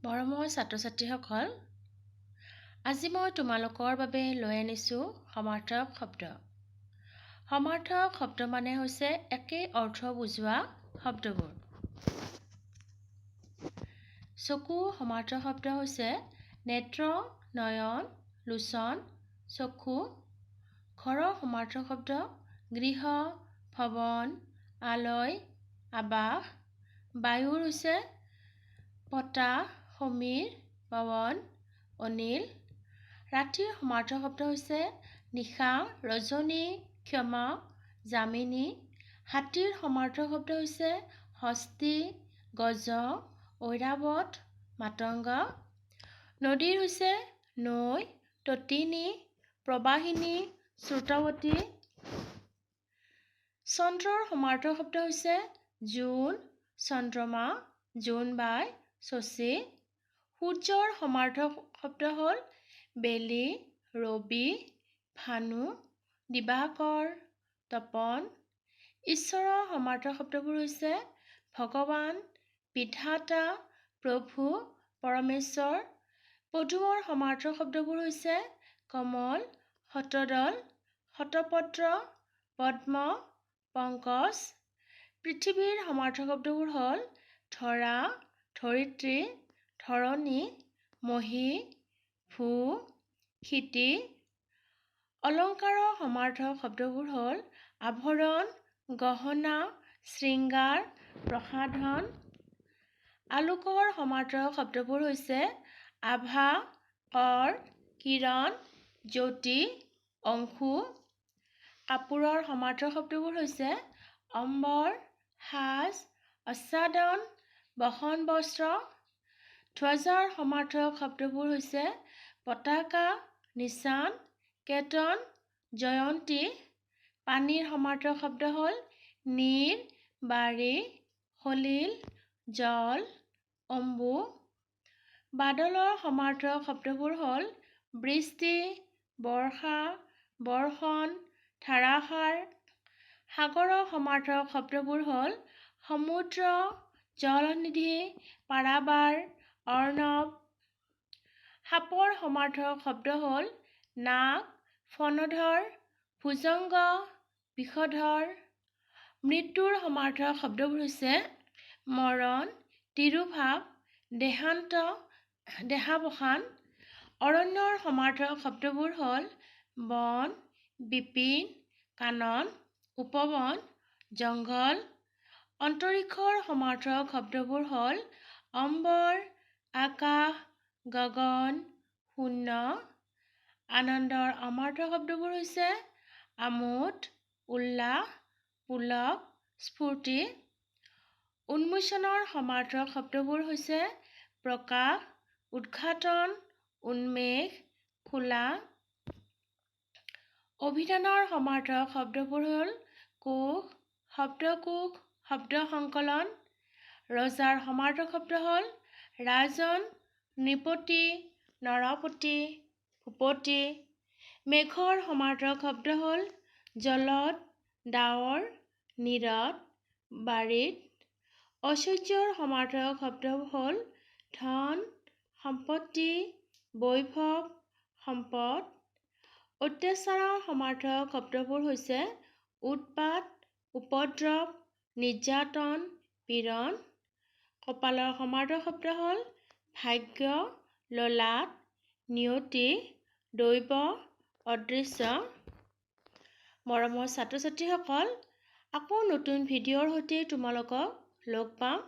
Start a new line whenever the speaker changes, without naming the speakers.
মৰমৰ ছাত্ৰ-ছাত্ৰীসকল, আজি মই তোমালোকৰ বাবে লৈ আনিছোঁ সমাৰ্থক শব্দ। সমাৰ্থক শব্দ মানে হৈছে একেই অৰ্থ বুজোৱা শব্দবোৰ। চকু সমাৰ্থক শব্দ হৈছে নেত্ৰ, নয়ন, লোচন, চক্ষু। ঘৰৰ সমাৰ্থক শব্দ গৃহ, ভৱন, আলয়, আৱাস। বায়ুৰ হৈছে বতাহ, সমীৰ, পৱন, অনিল। ৰাতিৰ সমাৰ্থক শব্দ হৈছে নিশা, ৰজনী, ক্ষমা, যামিনী। হাতীৰ সমাৰ্থক শব্দ হৈছে হস্তী, গজ, ঐৰাৱত, মাতংগ। নদীৰ হৈছে নৈ, তটিনী, প্ৰবাহিনী, স্ৰোতৱতী। চন্দ্ৰৰ সমাৰ্থক শব্দ হৈছে জোন, চন্দ্ৰমা, জোনবাই, শশী। সূৰ্যৰ সমাৰ্থক শব্দ হ'ল বেলি, ৰবি, ভানু, দিবাকৰ, তপন। ঈশ্বৰৰ সমাৰ্থক শব্দবোৰ হৈছে ভগৱান, বিধাতা, প্ৰভু, পৰমেশ্বৰ। পদুমৰ সমাৰ্থক শব্দবোৰ হৈছে কমল, শতদল, শতপত্ৰ, পদ্ম, পংকজ। পৃথিৱীৰ সমাৰ্থক শব্দবোৰ হ'ল ধৰা, ধৰিত্ৰী, ধৰণী, মহী, ভূ, ক্ষিতি। অলংকাৰৰ সমাৰ্থক শব্দবোৰ হ'ল আভৰণ, গহনা, শৃংগাৰ, প্ৰসাধন। আলোকৰ সমাৰ্থক শব্দবোৰ হৈছে আভা, কৰ, কিৰণ, জ্যোতি, অংশু। কাপোৰৰ সমাৰ্থক শব্দবোৰ হৈছে অম্বৰ, সাজ, আচ্ছাদন, বসন বস্ত্ৰ। ধ্বজাৰ সমাৰ্থক শব্দবোৰ হৈছে পতাকা, নিচান, কেতন, জয়ন্তী। পানীৰ সমাৰ্থক শব্দ হ'ল নীৰ, বাৰী, সলিল, জল, অম্বু। বাদলৰ সমাৰ্থক শব্দবোৰ হ'ল বৃষ্টি, বৰ্ষা, বৰ্ষণ, ধাৰাসাৰ। সাগৰৰ সমাৰ্থক শব্দবোৰ হ'ল সমুদ্ৰ, জলনিধি, পাৰাবাৰ, অৰ্ণৱ। সাপৰ সমাৰ্থক শব্দ হ'ল নাগ, ফণধৰ, ভুজংগ, বিষধৰ। মৃত্যুৰ সমাৰ্থক শব্দবোৰ হৈছে মৰণ, তিৰোভাৱ, দেহান্ত, দেহাৱসান। অৰণ্যৰ সমাৰ্থক শব্দবোৰ হ'ল বন, বিপিন, কানন, উপবন, জংঘল। অন্তৰীক্ষৰ সমাৰ্থক শব্দবোৰ হ'ল অম্বৰ, আকাশ, গগন, শূন্য। আনন্দৰ সমাৰ্থক শব্দবোৰ হৈছে আমোদ, উল্লাস, পুলক, স্ফূৰ্তি। উন্মোচনৰ সমাৰ্থক শব্দবোৰ হৈছে প্ৰকাশ, উদ্ঘাটন, উন্মেষ, খোলা। অভিধানৰ সমাৰ্থক শব্দবোৰ হ'ল কোষ, শব্দকোষ, শব্দ সংকলন। ৰজাৰ সমাৰ্থক শব্দ হ'ল ৰাজন, নৃপতি, নৰপতি, ভূপতি। মেঘৰ সমাৰ্থক শব্দ হ'ল জলদ, ডাৱৰ, নীৰদ, বাৰিদ। ঐশ্বৰ্যৰ সমাৰ্থক শব্দ হ'ল ধন, সম্পত্তি, বৈভৱ, সম্পদ। অত্যাচাৰৰ সমাৰ্থক শব্দবোৰ হৈছে উৎপাত, উপদ্ৰৱ, নিৰ্যাতন, পীড়ন। কপালৰ সমাৰ্থক শব্দ হ'ল ভাগ্য, ললাট, নিয়তি, দৈৱ, অদৃশ্য। মৰমৰ ছাত্ৰ-ছাত্ৰীসকল, আকৌ নতুন ভিডিঅ'ৰ সৈতে তোমালোকক লগ পাম।